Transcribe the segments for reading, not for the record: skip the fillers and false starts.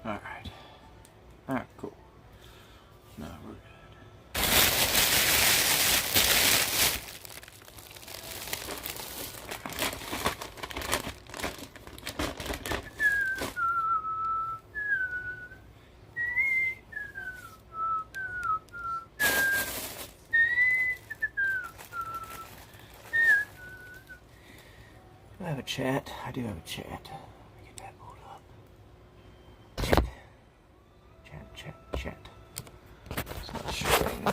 Alright. Alright, cool. No, we're good. I have a chat. I do have a chat. Let me get that pulled up. Chat. Chat. It's not showing.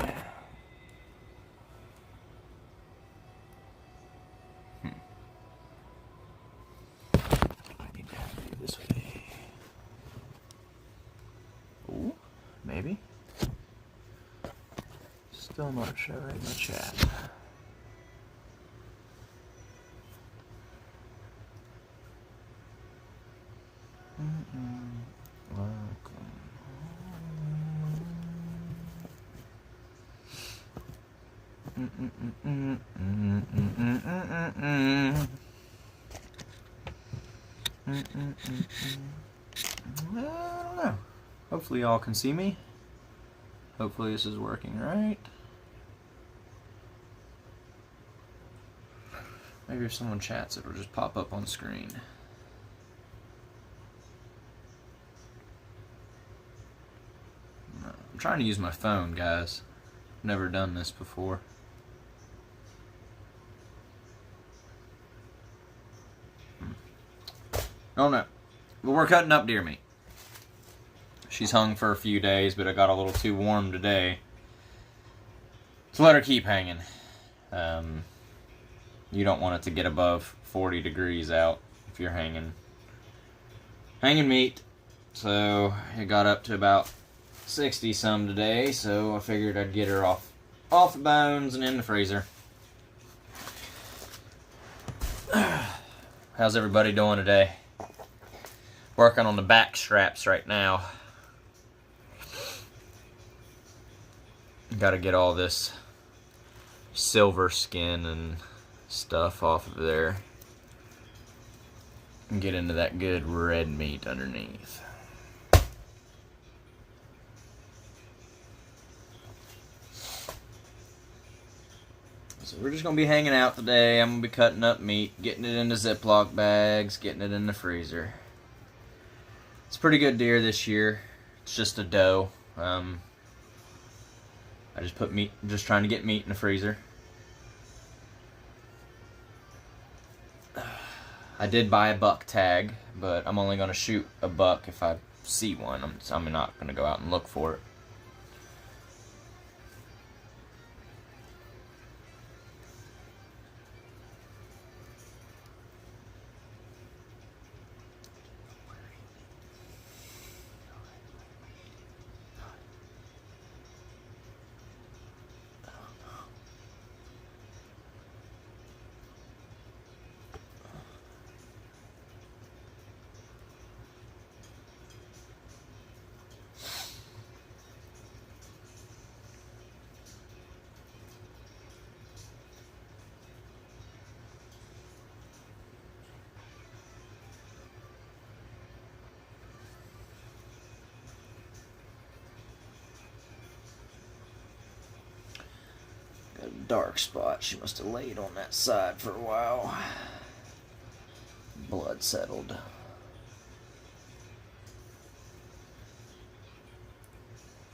I need to do this way. Ooh, maybe. Still not showing the chat. I don't know. Hopefully y'all can see me. Hopefully this is working right. Maybe if someone chats, it'll just pop up on the screen. No, I'm trying to use my phone, guys. Never done this before. Oh no. But we're cutting up deer meat. She's hung for a few days, but it got a little too warm today. So let her keep hanging. You don't want it to get above 40 degrees out if you're hanging meat. So it got up to about 60 some today, so I figured I'd get her off the bones and in the freezer. How's everybody doing today? Working on the back straps right now. Got to get all this silver skin and stuff off of there and get into that good red meat underneath. So we're just going to be hanging out today. I'm going to be cutting up meat, getting it into Ziploc bags, getting it in the freezer. It's a pretty good deer this year. It's just a doe. I just put meat, just trying to get meat in the freezer. I did buy a buck tag, but I'm only going to shoot a buck if I see one. I'm not going to go out and look for it. Got a dark spot. She must have laid on that side for a while. Blood settled.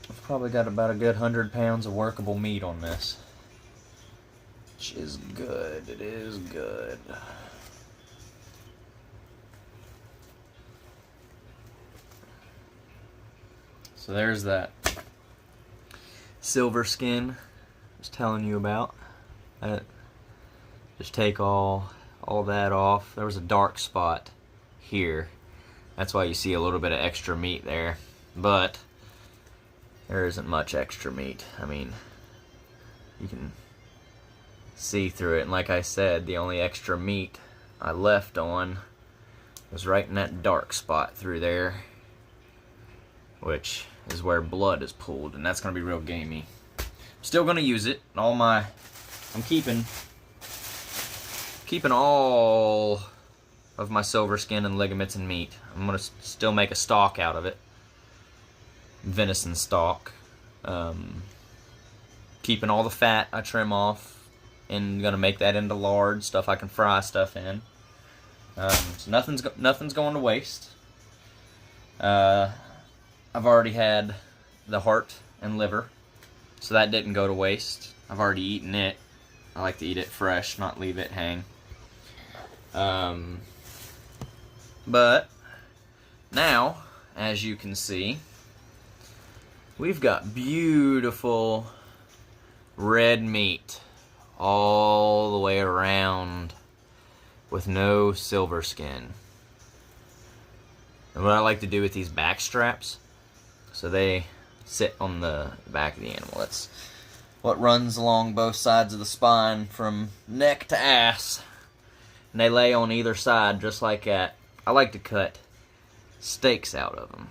I've probably got about a good 100 pounds of workable meat on this. Which is good. It is good. So there's that silver skin I was telling you about. Just take all that off. There was a dark spot here. That's why you see a little bit of extra meat there. But there isn't much extra meat. I mean, you can see through it. And like I said, the only extra meat I left on was right in that dark spot through there, which is where blood is pooled, and that's going to be real gamey. Still going to use it. I'm keeping all of my silver skin and ligaments and meat. I'm going to still make a stock out of it. venison stock. Keeping all the fat I trim off, and gonna make that into lard, stuff I can fry stuff in. So nothing's going to waste. I've already had the heart and liver, so that didn't go to waste. I've already eaten it. I like to eat it fresh, not leave it hang. But now, as you can see, we've got beautiful red meat all the way around with no silver skin. And what I like to do with these back straps, so they sit on the back of the animal. That's what runs along both sides of the spine from neck to ass. And they lay on either side just like that. I like to cut steaks out of them,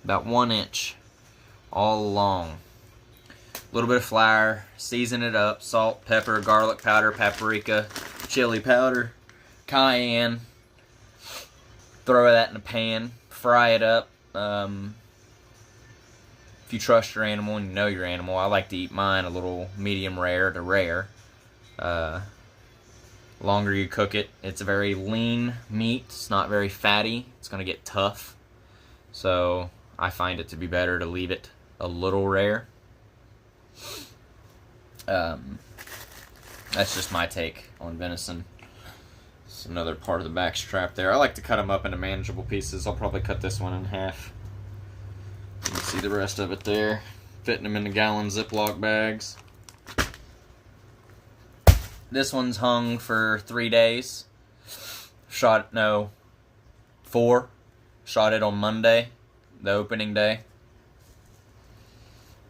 about 1 inch all along. A little bit of flour, season it up, salt, pepper, garlic powder, paprika, chili powder, cayenne. Throw that in a pan, fry it up. If you trust your animal and you know your animal, I like to eat mine a little medium rare to rare. Longer you cook it, it's a very lean meat. It's not very fatty. It's going to get tough. So I find it to be better to leave it a little rare. That's just my take on venison. It's another part of the back strap there. I like to cut them up into manageable pieces. I'll probably cut this one in half. You can see the rest of it there. Fitting them into gallon Ziploc bags. This one's hung for 3 days. 4. Shot it on Monday, the opening day.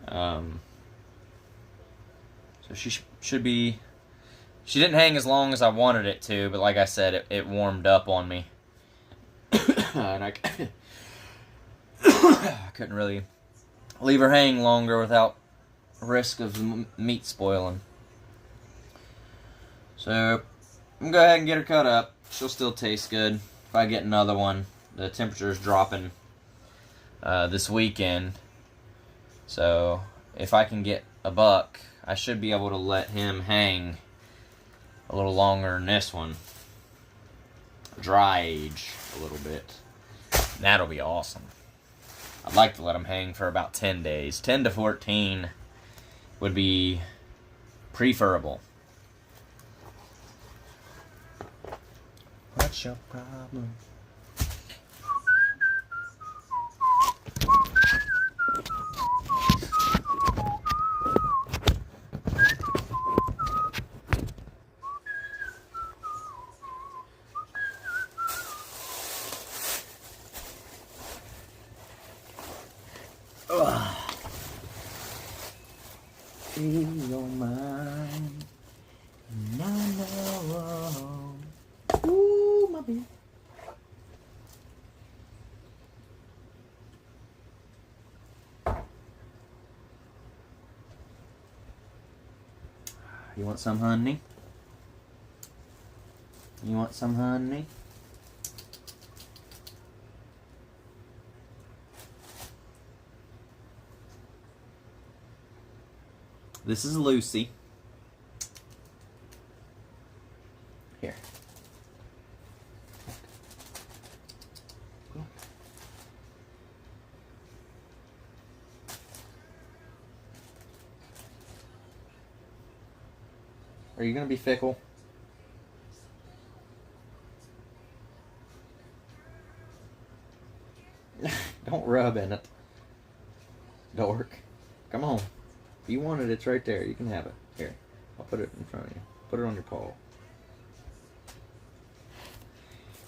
So she should be... She didn't hang as long as I wanted it to, but like I said, it warmed up on me. And I couldn't really leave her hang longer without risk of the meat spoiling. So, I'm going to go ahead and get her cut up. She'll still taste good. If I get another one, the temperature's dropping this weekend. So, if I can get a buck, I should be able to let him hang a little longer than this one. Dry age a little bit. That'll be awesome. I'd like to let him hang for about 10 days. 10 to 14 would be preferable. What's your problem? Ease your mind. No, no. Ooh, my baby. You want some, honey? You want some, honey? This is Lucy. Here. Are you gonna be fickle? Don't rub in it. Dork. Come on. If you want it, it's right there. You can have it. Here. I'll put it in front of you. Put it on your paw.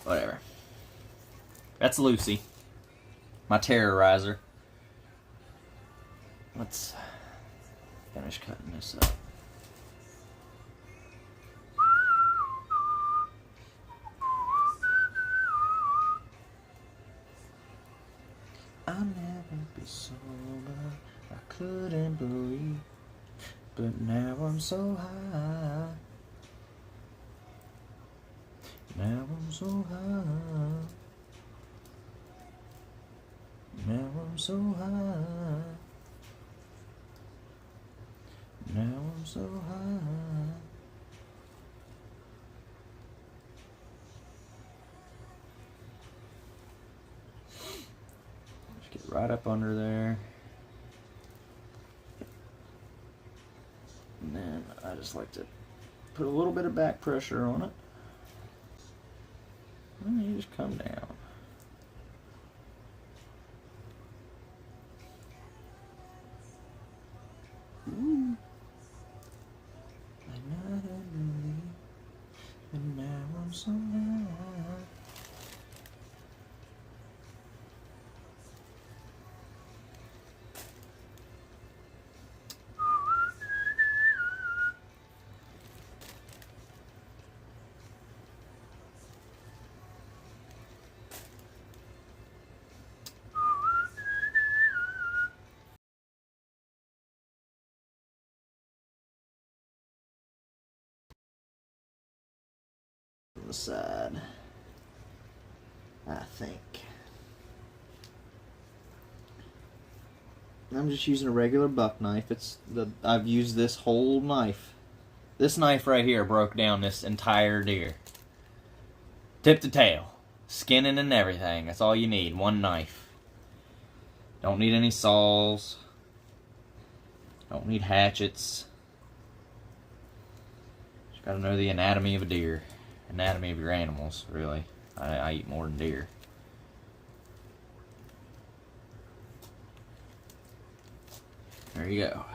Whatever. That's Lucy. My terrorizer. Let's finish cutting this up. I'll never be sober, I couldn't believe, but now I'm so high. Now I'm so high. Now I'm so high. so high. Just get right up under there. And then I just like to put a little bit of back pressure on it. And you just come down. Ooh. And now I'm so high. The side, I think. I'm just using a regular buck knife. I've used this whole knife. This knife right here broke down this entire deer. Tip to tail. Skinning and everything. That's all you need. One knife. Don't need any saws. Don't need hatchets. Just gotta know the anatomy of a deer. Anatomy of your animals, really. I eat more than deer. There you go.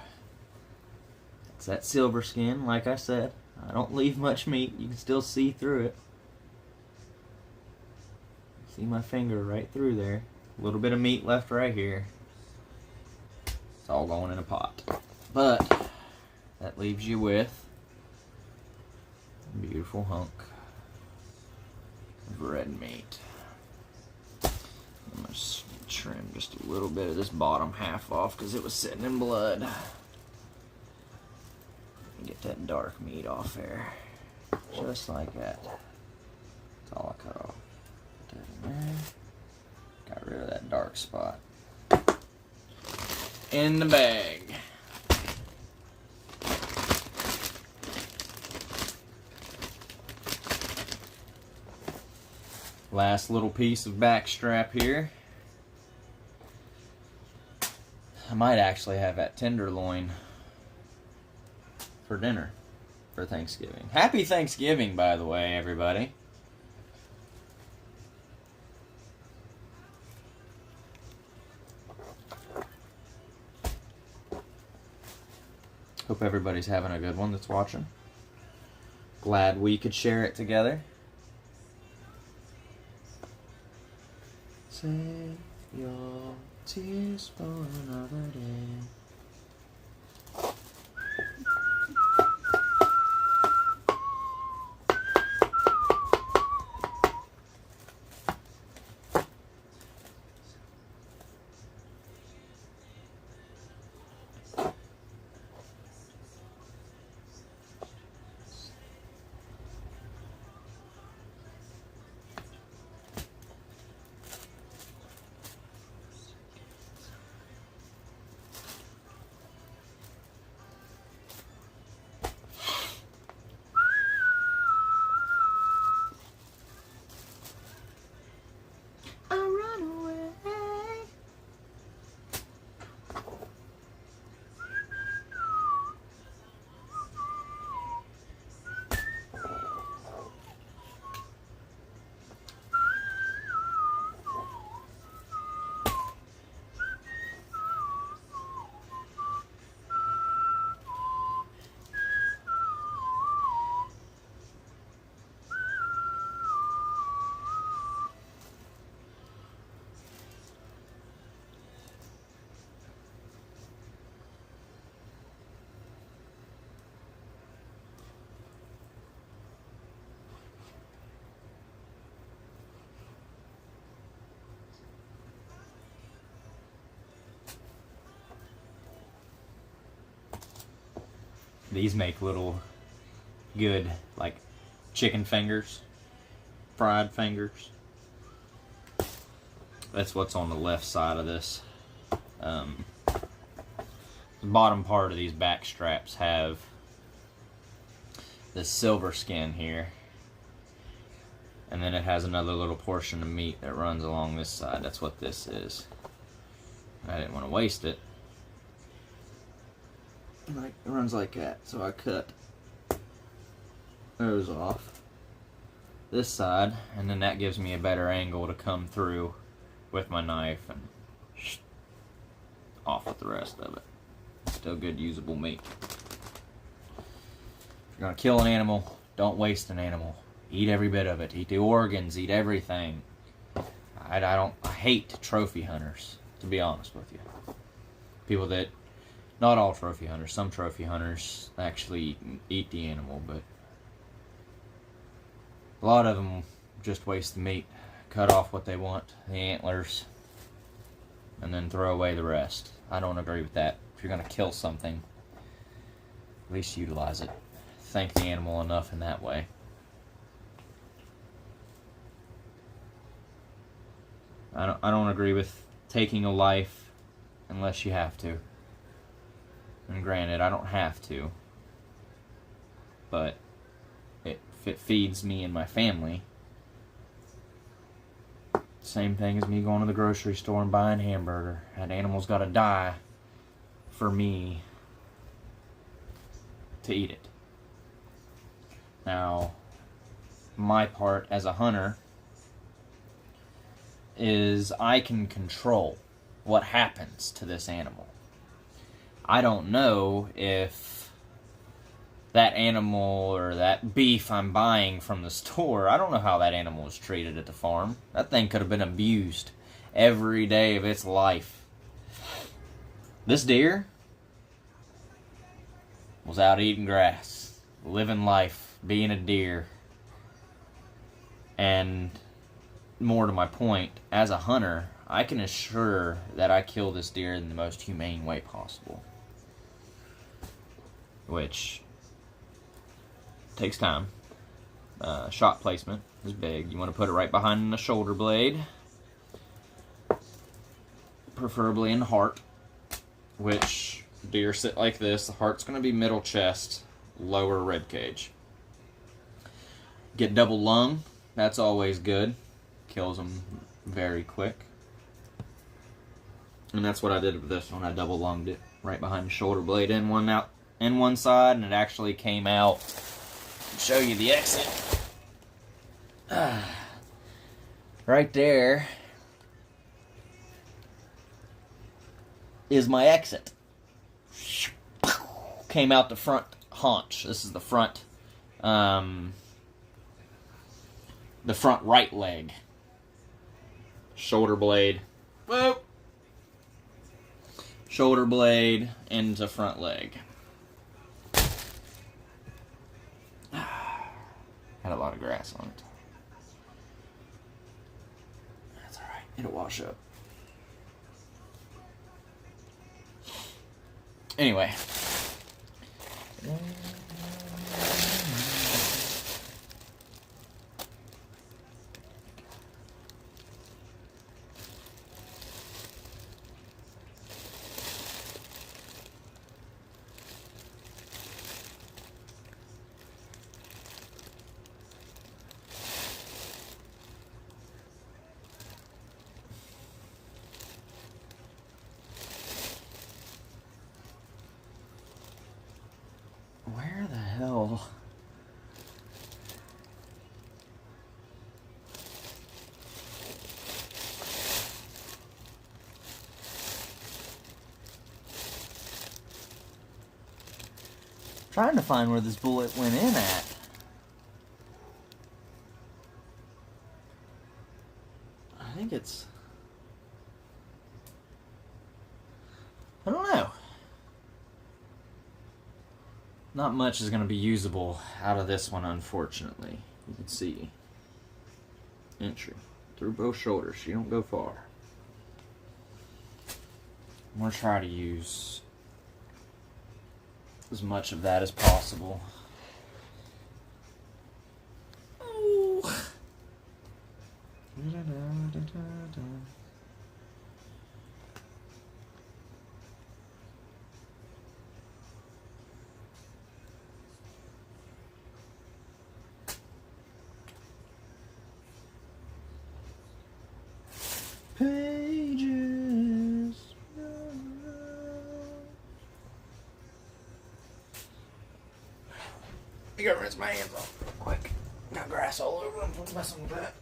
It's that silver skin, like I said. I don't leave much meat. You can still see through it. See my finger right through there. A little bit of meat left right here. It's all going in a pot. But that leaves you with a beautiful hunk of red meat. I'm going to trim just a little bit of this bottom half off because it was sitting in blood. Get that dark meat off there. Just like that. That's all I cut off. Put that in there. Got rid of that dark spot. In the bag. Last little piece of back strap here. I might actually have that tenderloin for dinner for Thanksgiving. Happy Thanksgiving, by the way, everybody. Hope everybody's having a good one that's watching. Glad we could share it together. Save your tears for another day. These make little good, like, chicken fingers, fried fingers. That's what's on the left side of this. The bottom part of these back straps have this silver skin here. And then it has another little portion of meat that runs along this side. That's what this is. I didn't want to waste it. It runs like that, so I cut those off this side, and then that gives me a better angle to come through with my knife and off with the rest of it. Still good usable meat. If you're gonna kill an animal, don't waste an animal. Eat every bit of it. Eat the organs. Eat everything. I hate trophy hunters, to be honest with you. People that, not all trophy hunters. Some trophy hunters actually eat the animal, but a lot of them just waste the meat, cut off what they want, the antlers, and then throw away the rest. I don't agree with that. If you're gonna kill something, at least utilize it. Thank the animal enough in that way. I don't agree with taking a life unless you have to. And granted, I don't have to. But if it feeds me and my family, same thing as me going to the grocery store and buying a hamburger. That animal's got to die for me to eat it. Now, my part as a hunter is I can control what happens to this animal. I don't know if that animal or that beef I'm buying from the store, I don't know how that animal was treated at the farm. That thing could have been abused every day of its life. This deer was out eating grass, living life, being a deer. And more to my point, as a hunter, I can assure that I kill this deer in the most humane way possible. Which takes time. Shot placement is big. You want to put it right behind the shoulder blade, preferably in the heart, which deer sit like this. The heart's going to be middle chest, lower rib cage. Get double lung. That's always good. Kills them very quick. And that's what I did with this one. I double lunged it right behind the shoulder blade in one side, and it actually came out. I'll show you the exit. Right there is my exit. Came out the front haunch. This is the front right leg. Shoulder blade. Whoa. Shoulder blade into front leg. Had a lot of grass on it. That's alright. It'll wash up. Anyway. Where the hell? Trying to find where this bullet went in at. I think it's... I don't know. Not much is going to be usable out of this one, unfortunately. You can see. Entry. Through both shoulders. She don't go far. I'm going to try to use as much of that as possible. Oh. pages. I gotta rinse my hands off real quick. Got grass all over them. Don't mess with that.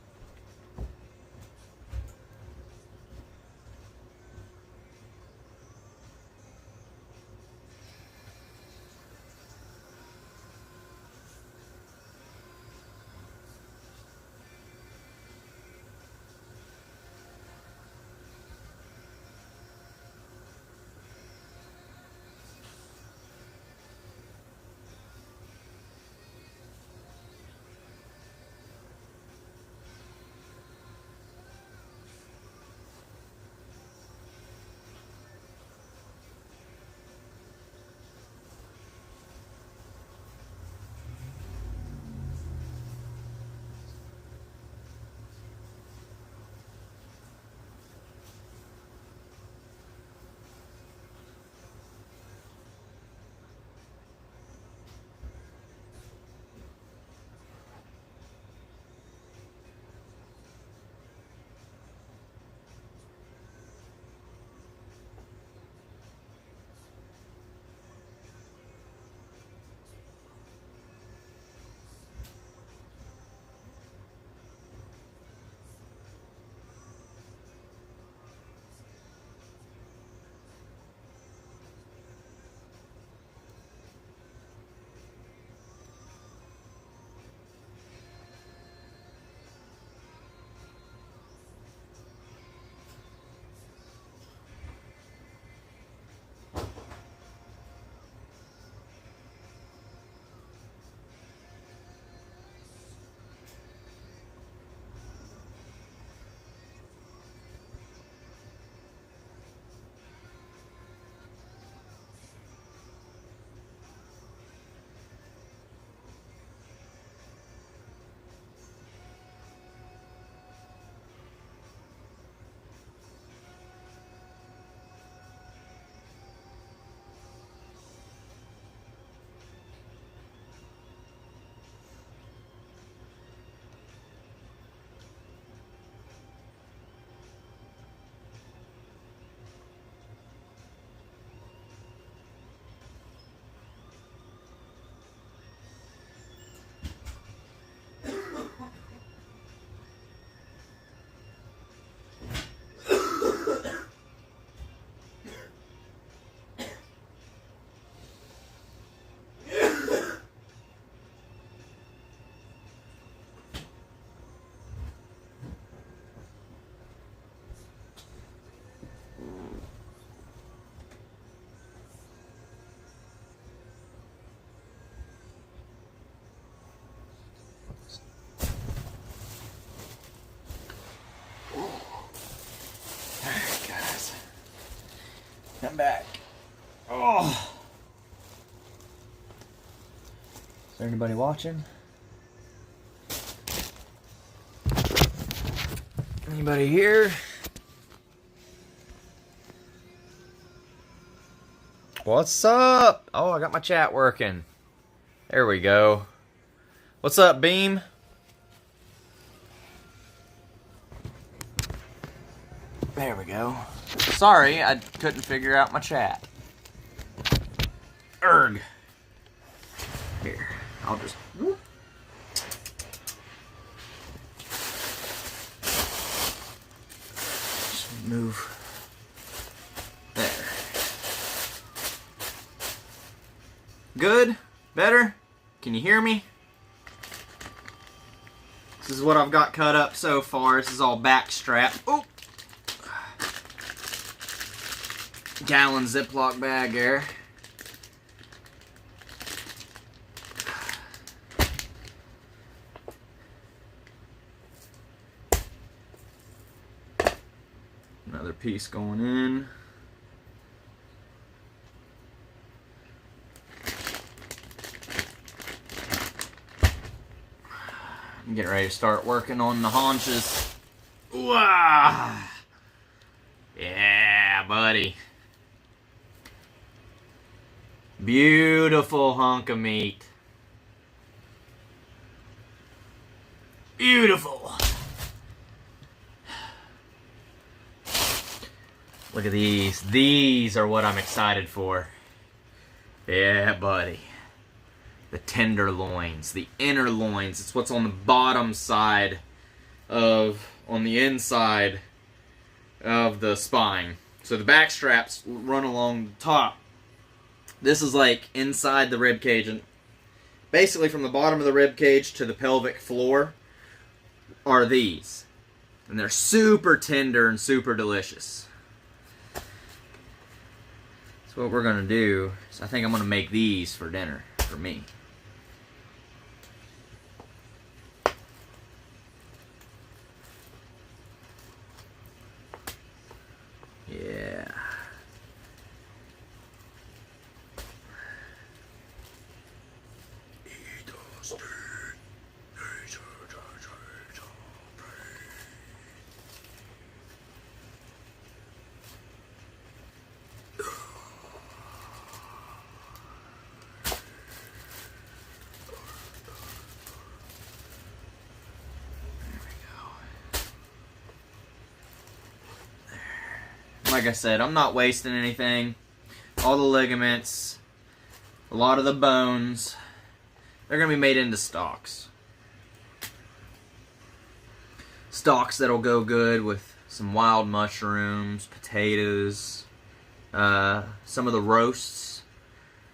I'm back. Oh. Is there anybody watching? Anybody here? What's up? Oh, I got my chat working. There we go. What's up, Beam? There we go. Sorry, I couldn't figure out my chat. Erg. Here, I'll just... move. There. Good? Better? Can you hear me? This is what I've got cut up so far. This is all back strap. Oh! Gallon Ziploc bag there. Another piece going in. I'm getting ready to start working on the haunches. Ooh, ah. Yeah, buddy. Beautiful hunk of meat. Beautiful. Look at these. These are what I'm excited for. Yeah, buddy. The tenderloins, the inner loins. It's what's on the bottom side on the inside of the spine. So the back straps run along the top. This is like inside the rib cage, and basically from the bottom of the rib cage to the pelvic floor are these. And they're super tender and super delicious. So what we're gonna do is I think I'm gonna make these for dinner for me. Yeah. Like I said, I'm not wasting anything. All the ligaments, a lot of the bones, they're going to be made into stocks. Stocks that'll go good with some wild mushrooms, potatoes, some of the roasts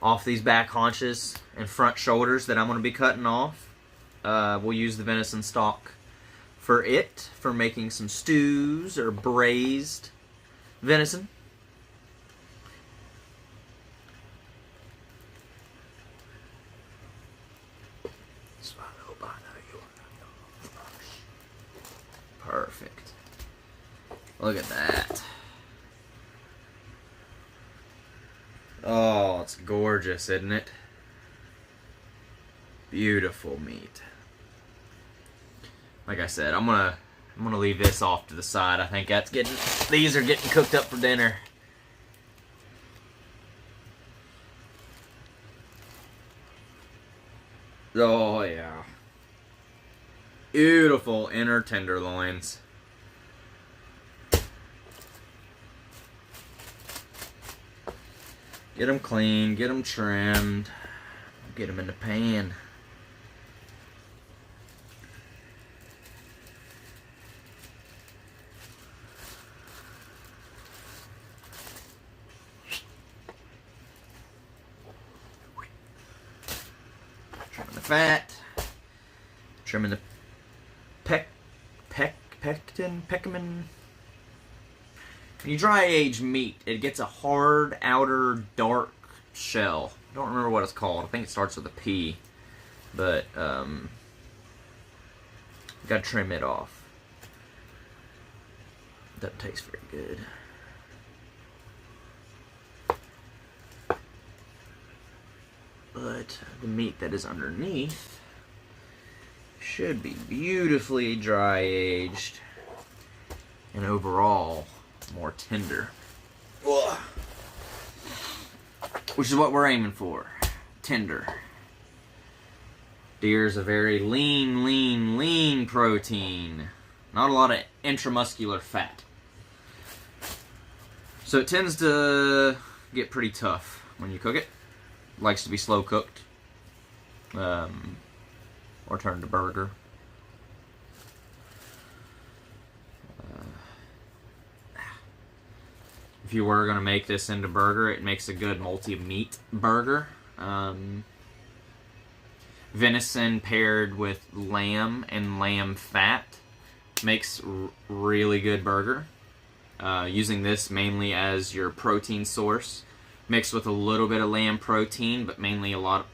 off these back haunches and front shoulders that I'm going to be cutting off. We'll use the venison stock for making some stews or braised venison. Perfect. Look at that. Oh, it's gorgeous, isn't it? Beautiful meat. Like I said, I'm gonna leave this off to the side. I think these are getting cooked up for dinner. Oh yeah. Beautiful inner tenderloins. Get them clean, get them trimmed, get them in the pan. Trimming the fat, trimming the pectin. When you dry age meat, it gets a hard outer dark shell. I don't remember what it's called. I think it starts with a P, but you gotta trim it off. Doesn't taste very good. But the meat that is underneath should be beautifully dry aged and overall more tender. Ugh. Which is what we're aiming for. Tender. Deer is a very lean protein. Not a lot of intramuscular fat. So it tends to get pretty tough when you cook it. Likes to be slow cooked. Or turned to burger. If you were going to make this into burger, it makes a good multi-meat burger. Venison paired with lamb and lamb fat makes really good burger. Using this mainly as your protein source, mixed with a little bit of lamb protein, but mainly a lot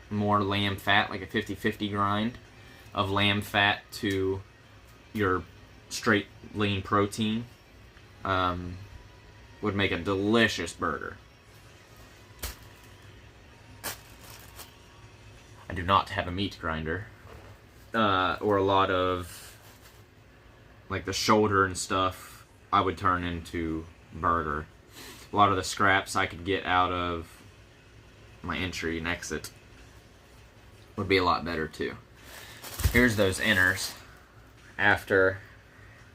more lamb fat, like a 50-50 grind of lamb fat to your straight lean protein. Would make a delicious burger. I do not have a meat grinder, or a lot of like the shoulder and stuff I would turn into burger. A lot of the scraps I could get out of my entry and exit would be a lot better too. Here's those inners after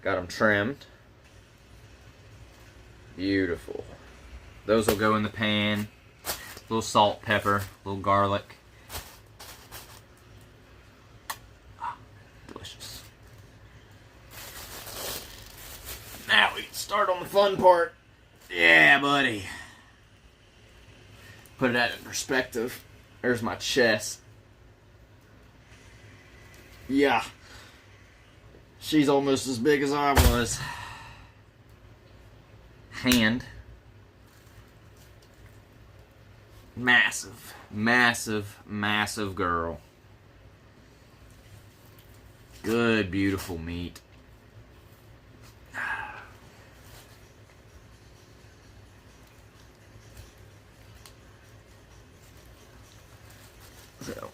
got them trimmed. Beautiful. Those will go in the pan. A little salt, pepper, a little garlic. Ah, delicious. Now we can start on the fun part. Yeah, buddy. Put that in perspective. There's my chest. Yeah. She's almost as big as I was. Hand. Massive, massive, massive girl. Good, beautiful meat. So,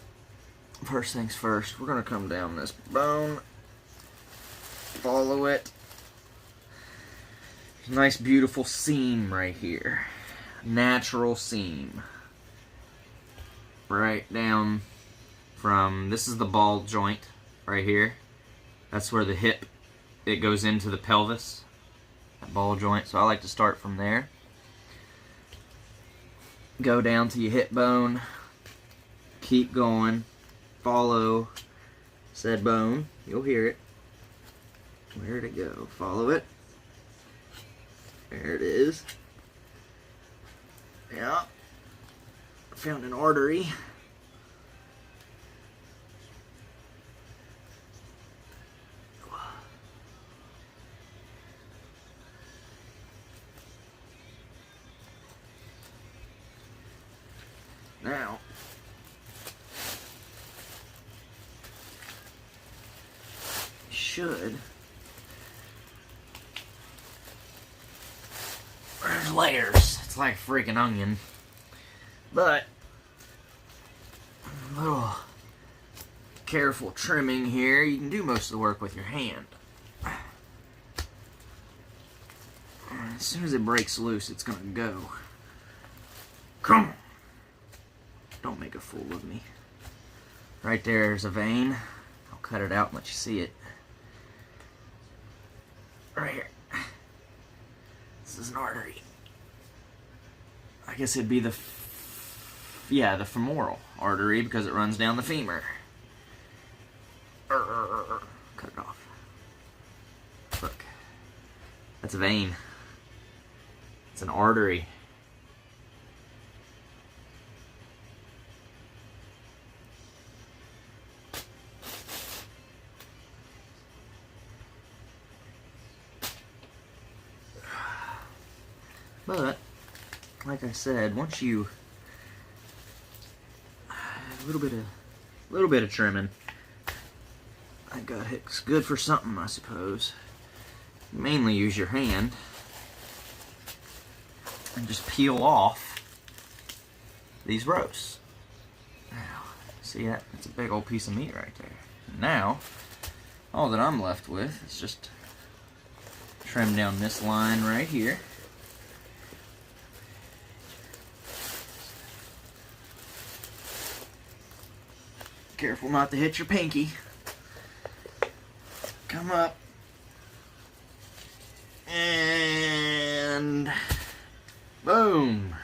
first things first, we're going to come down this bone. Follow it. Nice, beautiful seam right here. Natural seam. Right down from, this is the ball joint right here. That's where the hip, it goes into the pelvis. That ball joint. So I like to start from there. Go down to your hip bone. Keep going. Follow said bone. You'll hear it. Where'd it go? Follow it. There it is. Yeah. Found an artery. Now, should, there's layers. It's like a freaking onion. But, a little careful trimming here. You can do most of the work with your hand. As soon as it breaks loose, it's gonna go. Come on. Don't make a fool of me. Right there's a vein. I'll cut it out and let you see it. Right here. This is an artery. I guess it'd be the femoral artery because it runs down the femur. Cut it off. Look. That's a vein. It's an artery. But, like I said, once you a little bit of trimming, that gut hook's good for something, I suppose. Mainly use your hand and just peel off these roasts. Now, see that? That's a big old piece of meat right there. Now, all that I'm left with is just trim down this line right here. Careful not to hit your pinky. Come up. And boom.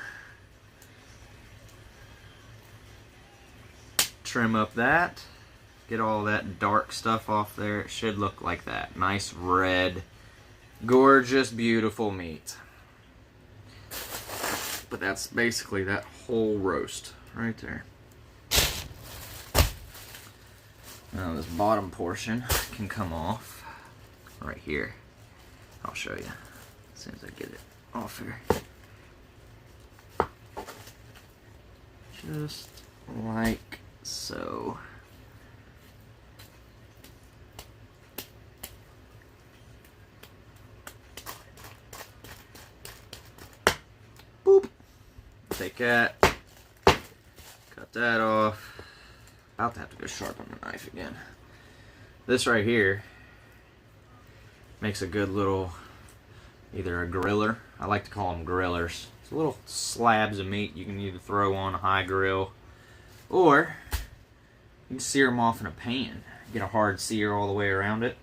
Trim up that. Get all that dark stuff off there. It should look like that. Nice red, gorgeous, beautiful meat. But that's basically that whole roast right there. Now this bottom portion can come off right here. I'll show you as soon as I get it off here. Just like so. Boop. Take that. Cut that off. About to have to go sharpen the knife again. This right here makes a good little, either a griller. I like to call them grillers. It's little slabs of meat you can either throw on a high grill, or you can sear them off in a pan. Get a hard sear all the way around it.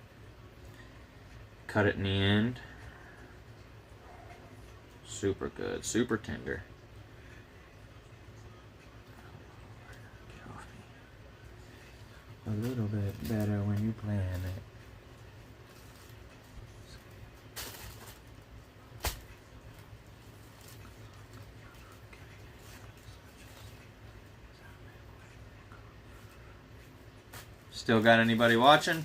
Cut it in the end. Super good. Super tender. A little bit better when you plan it. Still got anybody watching?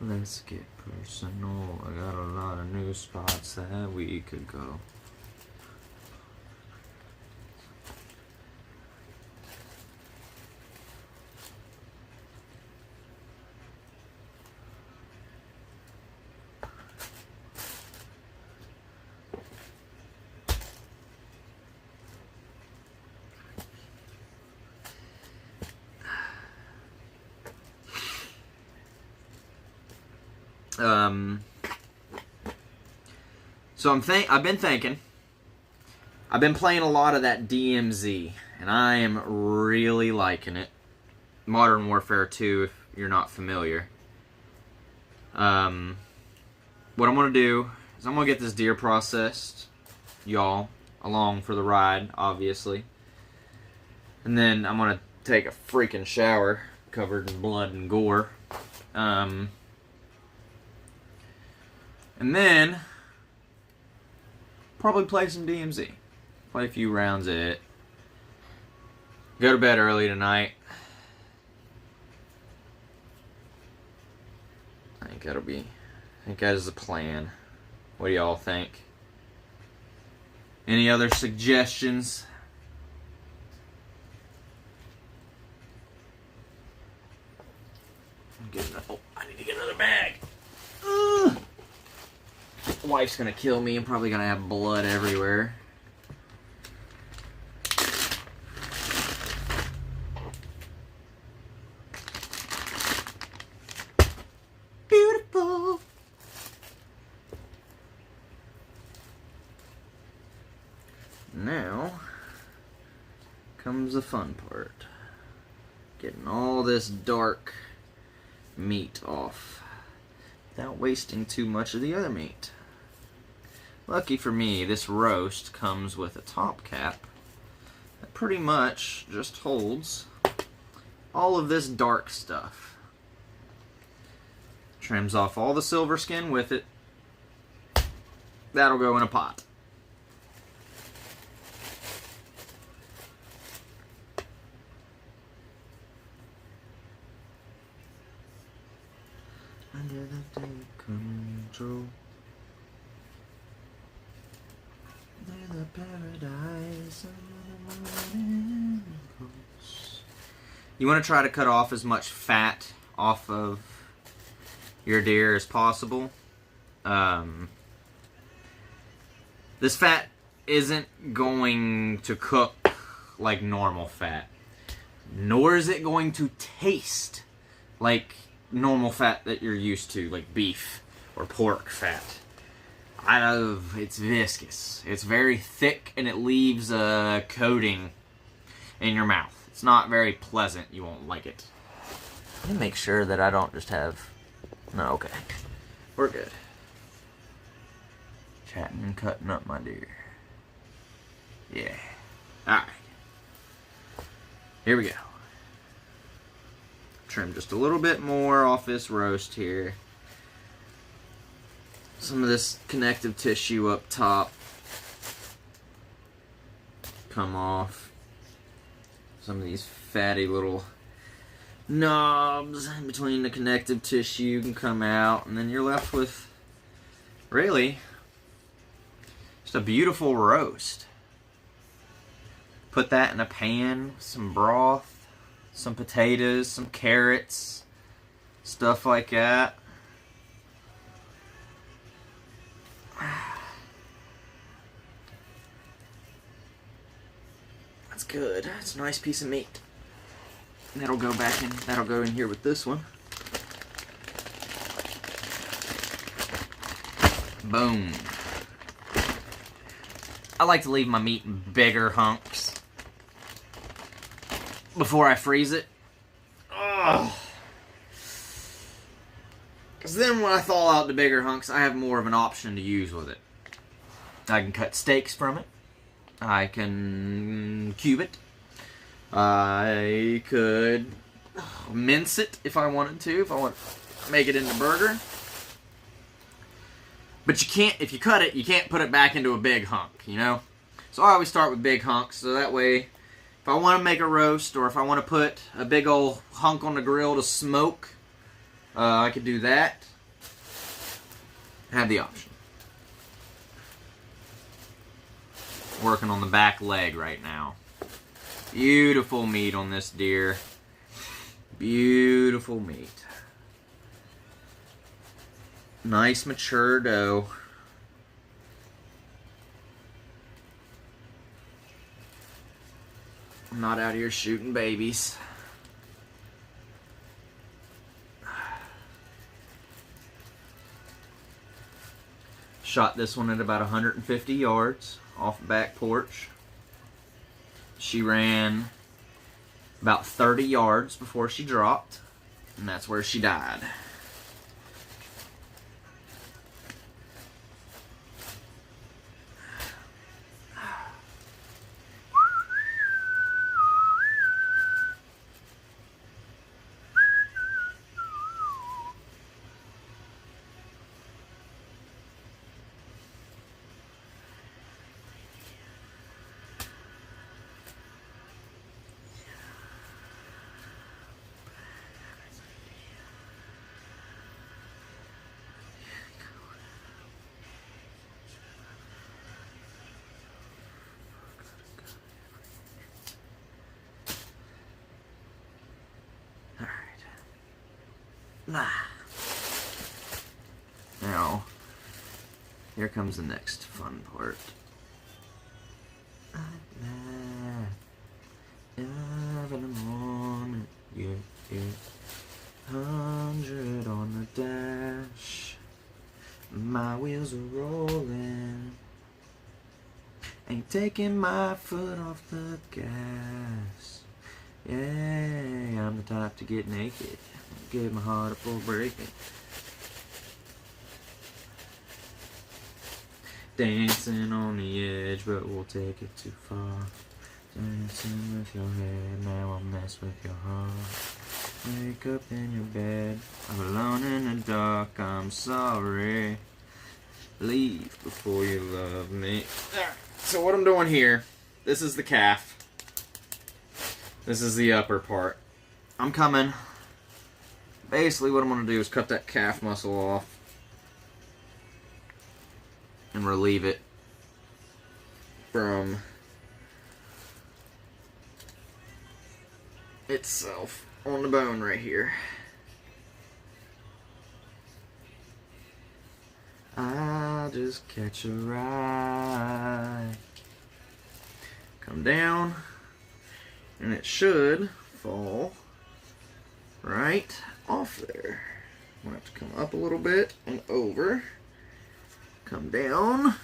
Let's get personal. I got a lot of new spots that we could go. So I've been thinking. I've been playing a lot of that DMZ, and I am really liking it. Modern Warfare 2, if you're not familiar. What I'm going to do is I'm going to get this deer processed, y'all, along for the ride, obviously. And then I'm going to take a freaking shower covered in blood and gore. And then probably play some DMZ. Play a few rounds of it. Go to bed early tonight. I think that is the plan. What do y'all think? Any other suggestions? I need to get another bag. Ugh. Wife's gonna kill me. I'm probably gonna have blood everywhere. Beautiful. Now comes the fun part. Getting all this dark meat off without wasting too much of the other meat. Lucky for me, this roast comes with a top cap that pretty much just holds all of this dark stuff. Trims off all the silver skin with it. That'll go in a pot. Under the day control. There's a paradise under the morning coast. You want to try to cut off as much fat off of your deer as possible. This fat isn't going to cook like normal fat, nor is it going to taste like normal fat that you're used to, like beef or pork fat. It's viscous. It's very thick, and it leaves a coating in your mouth. It's not very pleasant. You won't like it. Let me make sure that I don't just have... No, okay. We're good. Chatting and cutting up my deer. Yeah. Alright. Here we go. Trim just a little bit more off this roast here. Some of this connective tissue up top come off. Some of these fatty little knobs in between the connective tissue can come out, and then you're left with really just a beautiful roast. Put that in a pan with some broth, some potatoes, some carrots, stuff like that. That's good. It's a nice piece of meat. That'll go back in. That'll go in here with this one. Boom. I like to leave my meat in bigger hunks before I freeze it. Because then when I thaw out the bigger hunks, I have more of an option to use with it. I can cut steaks from it. I can cube it. I could mince it if I wanted to, if I want to make it into burger. But you can't, if you cut it, you can't put it back into a big hunk, you know? So I always start with big hunks, so that way, if I want to make a roast, or if I want to put a big old hunk on the grill to smoke, I could do that. I have the option. Working on the back leg right now. Beautiful meat on this deer. Beautiful meat. Nice mature doe. I'm not out here shooting babies. Shot this one at about 150 yards off the back porch. She ran about 30 yards before she dropped, and that's where she died. Now, here comes the next fun part. In the morning, yeah. 100 on the dash. My wheels are rolling. Ain't taking my foot off the gas. Yeah, I'm the type to get naked. Give my heart a full breaking. Dancing on the edge, but we'll take it too far. Dancing with your head, now I'll mess with your heart. Wake up in your bed, I'm alone in the dark, I'm sorry. Leave before you love me. So what I'm doing here, this is the calf. This is the upper part. I'm coming. Basically what I'm going to do is cut that calf muscle off and relieve it from itself on the bone right here. I'll just catch a ride. Come down, and it should fall right off there. I'm going to have to come up a little bit and over. Come down.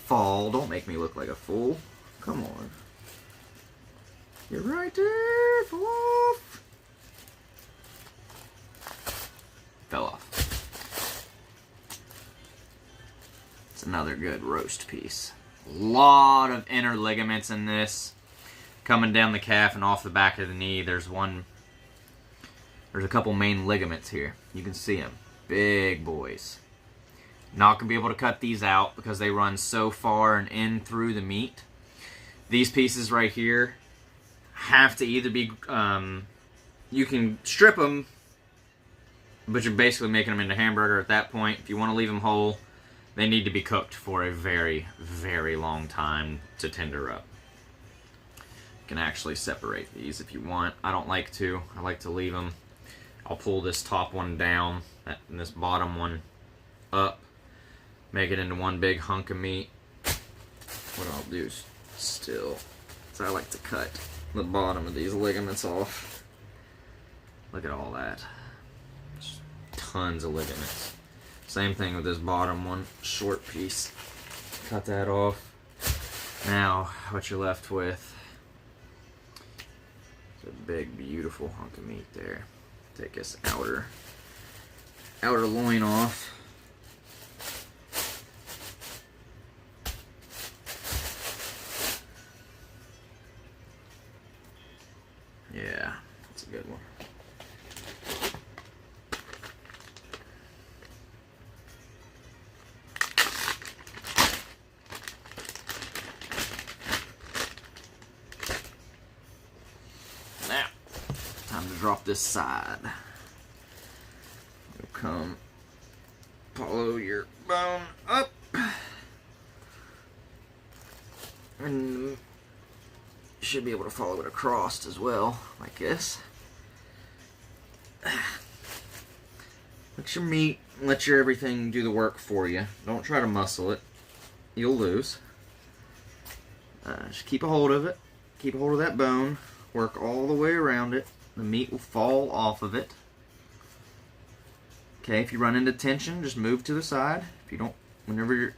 Fall. Don't make me look like a fool. Come on. You're right there. Fall off. Fell off. It's another good roast piece. A lot of inner ligaments in this. Coming down the calf and off the back of the knee, there's a couple main ligaments here. You can see them. Big boys. Not going to be able to cut these out because they run so far and in through the meat. These pieces right here have to either be, you can strip them, but you're basically making them into hamburger at that point. If you want to leave them whole, they need to be cooked for a very, very long time to tender up. You can actually separate these if you want. I don't like to. I like to leave them. I'll pull this top one down and this bottom one up. Make it into one big hunk of meat. What I'll do is still, so I like to cut the bottom of these ligaments off. Look at all that. Just tons of ligaments. Same thing with this bottom one, short piece. Cut that off. Now, what you're left with is a big, beautiful hunk of meat there. Take this outer loin off. Yeah, that's a good one. Now, time to drop this side. You'll come, follow your bone up, and you should be able to follow it across as well, like this. Let your meat, let your everything do the work for you. Don't try to muscle it. You'll lose. Just keep a hold of it. Keep a hold of that bone. Work all the way around it. The meat will fall off of it. Okay, if you run into tension, just move to the side. If you don't,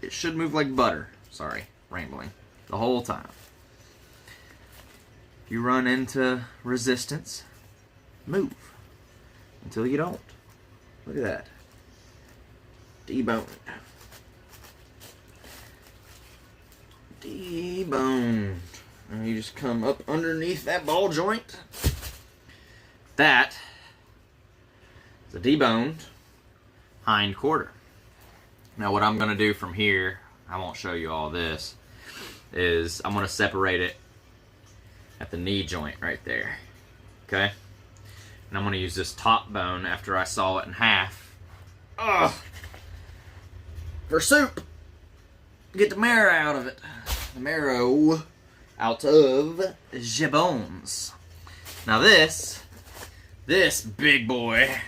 it should move like butter. Sorry, rambling. The whole time. If you run into resistance, move. Until you don't. Look at that. Deboned. Deboned. And you just come up underneath that ball joint. That is a deboned hind quarter. Now what I'm going to do from here, I won't show you all this, is I'm going to separate it at the knee joint right there. Okay? And I'm going to use this top bone after I saw it in half. Ugh! For soup! Get the marrow out of it. The marrow out of the bones. Now this big boy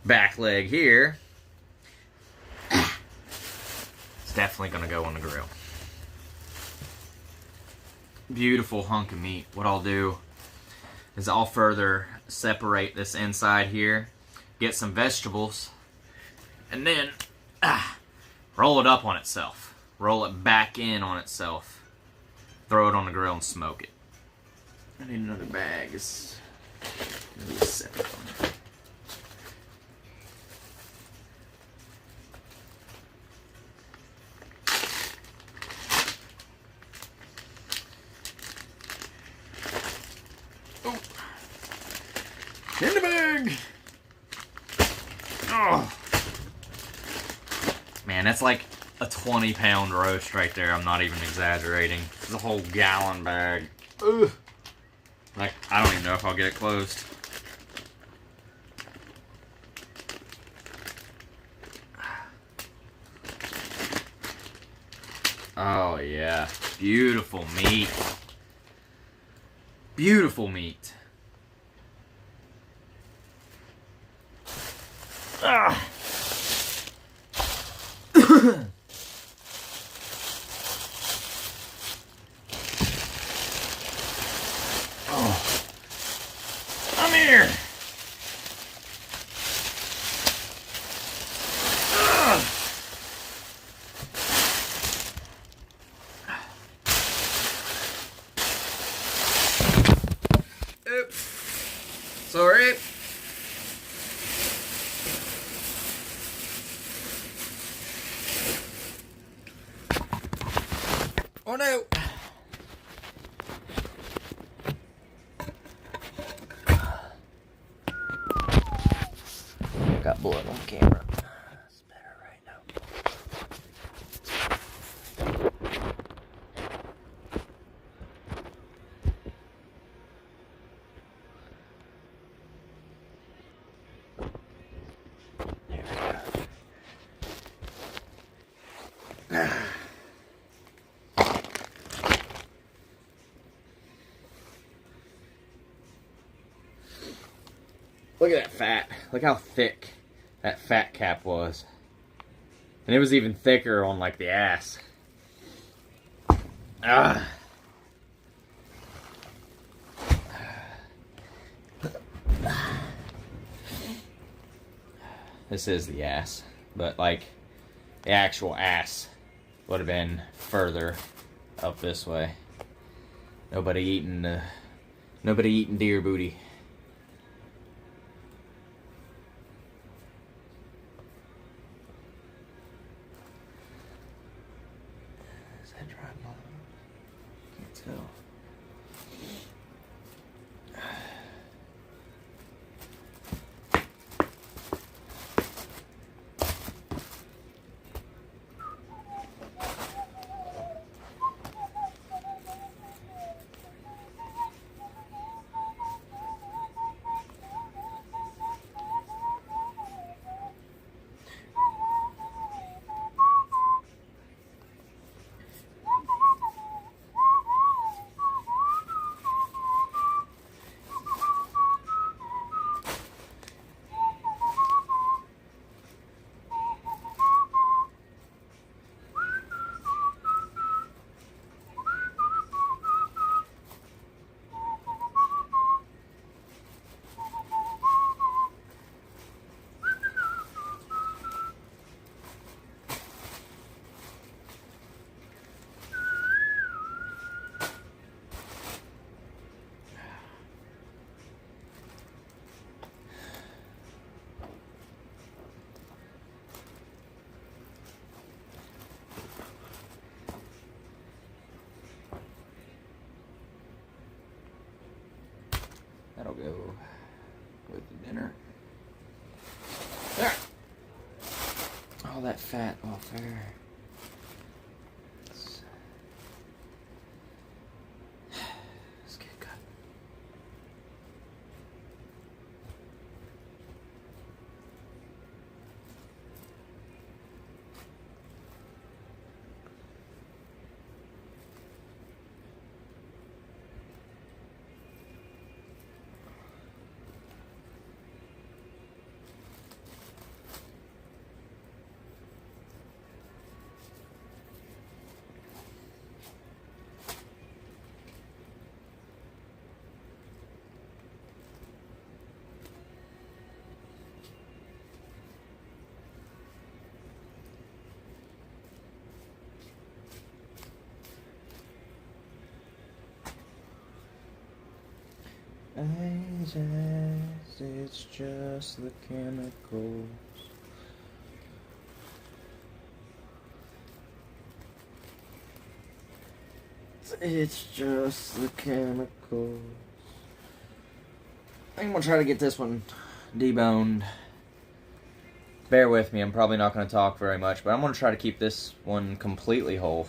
back leg here is definitely going to go on the grill. Beautiful hunk of meat. What I'll do is I'll further separate this inside here, get some vegetables, and then roll it up on itself. Roll it back in on itself. Throw it on the grill and smoke it. I need another bag. It's gonna be a separate one. In the bag! Oh. Man, that's like a 20-pound roast right there. I'm not even exaggerating. It's a whole gallon bag. Ugh. Like, I don't even know if I'll get it closed. Oh, yeah. Beautiful meat. Beautiful meat. Ah. Oh. I'm here. Oops. Sorry. Oh no! Got blood on camera. It's better right now. There we go. Look at that fat. Look how thick that fat cap was. And it was even thicker on like the ass. Ah. This is the ass. But like the actual ass would have been further up this way. Nobody eating deer booty. Is that driving on? Can't tell. That'll go with the dinner. There. All that fat off there. Let's get cut. It's just the chemicals. It's just the chemicals. I'm gonna try to get this one deboned. Bear with me, I'm probably not gonna talk very much, but I'm gonna try to keep this one completely whole.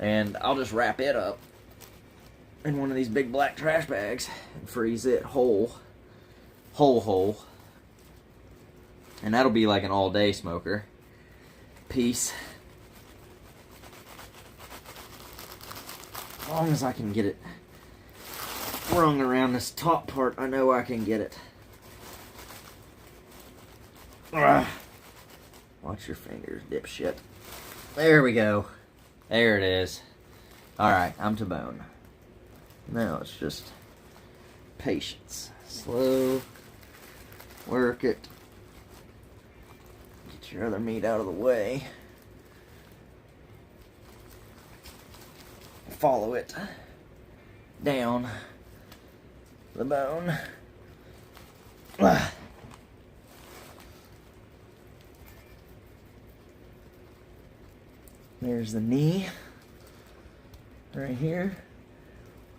And I'll just wrap it up in one of these big black trash bags and freeze it whole. And that'll be like an all-day smoker piece. As long as I can get it wrung around this top part, I know I can get it. Watch your fingers, dipshit. There we go. There it is. Alright, I'm to bone. Now it's just patience. Slow. Work it. Get your other meat out of the way. Follow it down the bone. There's the knee, right here.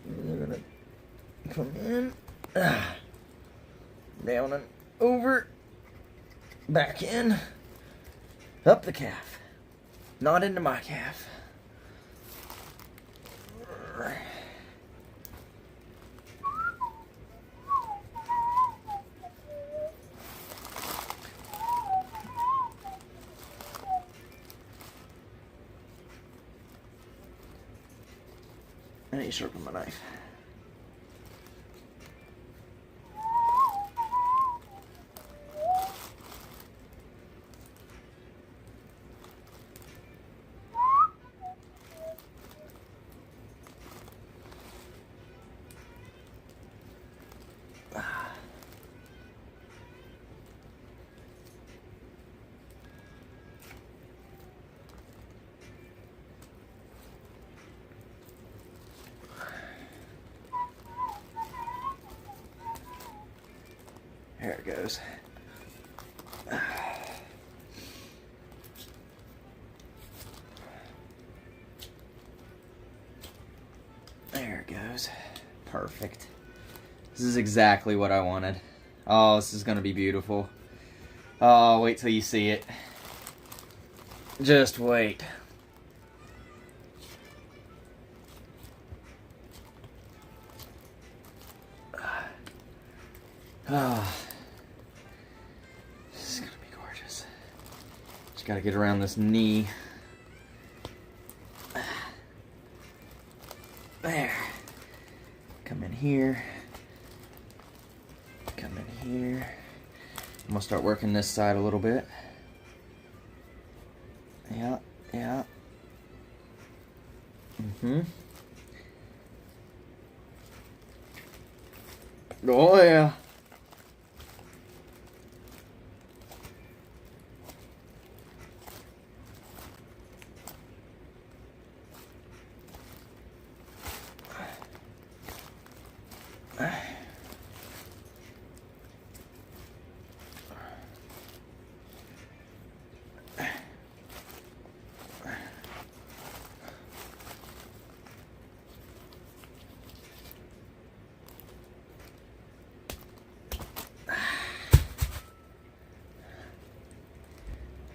They're gonna come in, down and over, back in, up the calf, not into my calf. I need to sharpen my knife. There it goes. There it goes. Perfect. This is exactly what I wanted. Oh, this is gonna be beautiful. Oh, wait till you see it. Just wait. Oh, this is gonna be gorgeous. Just gotta get around this knee. There. Come in here. Come in here. I'm gonna start working this side a little bit. Yeah, yeah. Oh yeah.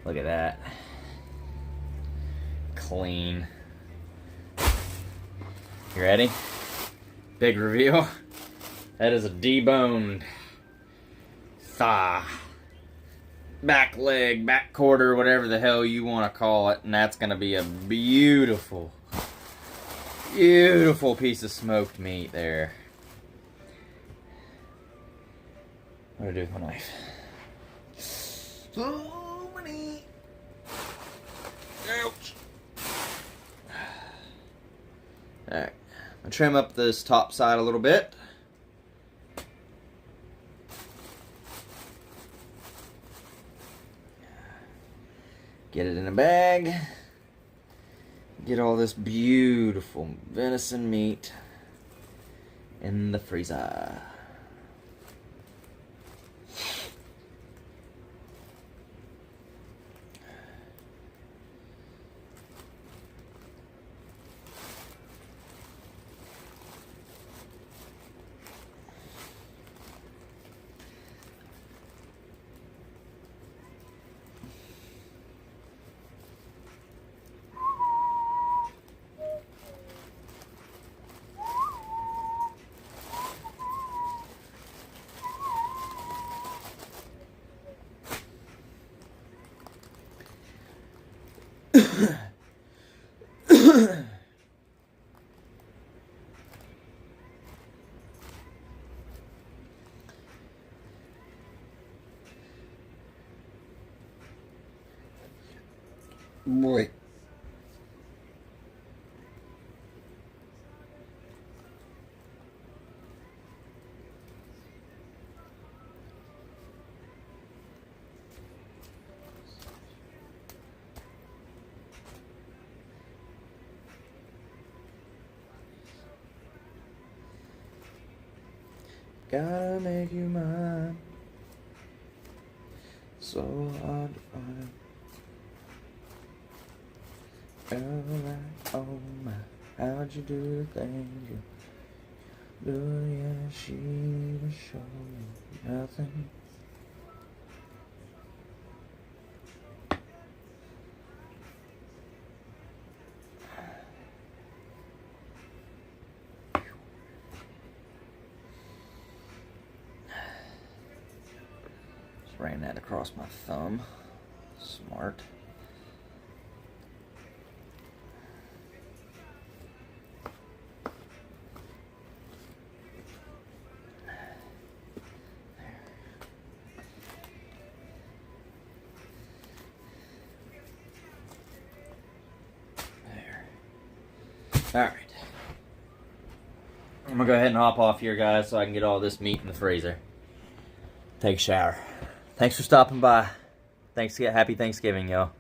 Look at that. Clean. You ready? Big reveal. That is a deboned thigh. Back leg, back quarter, whatever the hell you want to call it. And that's going to be a beautiful, beautiful piece of smoked meat there. What do I do with my knife? So many. Ouch. Alright. I'll trim up this top side a little bit. Get it in a bag. Get all this beautiful venison meat in the freezer. Boy. Gotta make you mine. So hard to find. Oh my, oh my, how'd you do the things you do? Yeah, she was showing nothing. Just ran that across my thumb. Smart. Alright. I'm gonna go ahead and hop off here, guys, so I can get all this meat in the freezer. Take a shower. Thanks for stopping by. Happy Thanksgiving, y'all.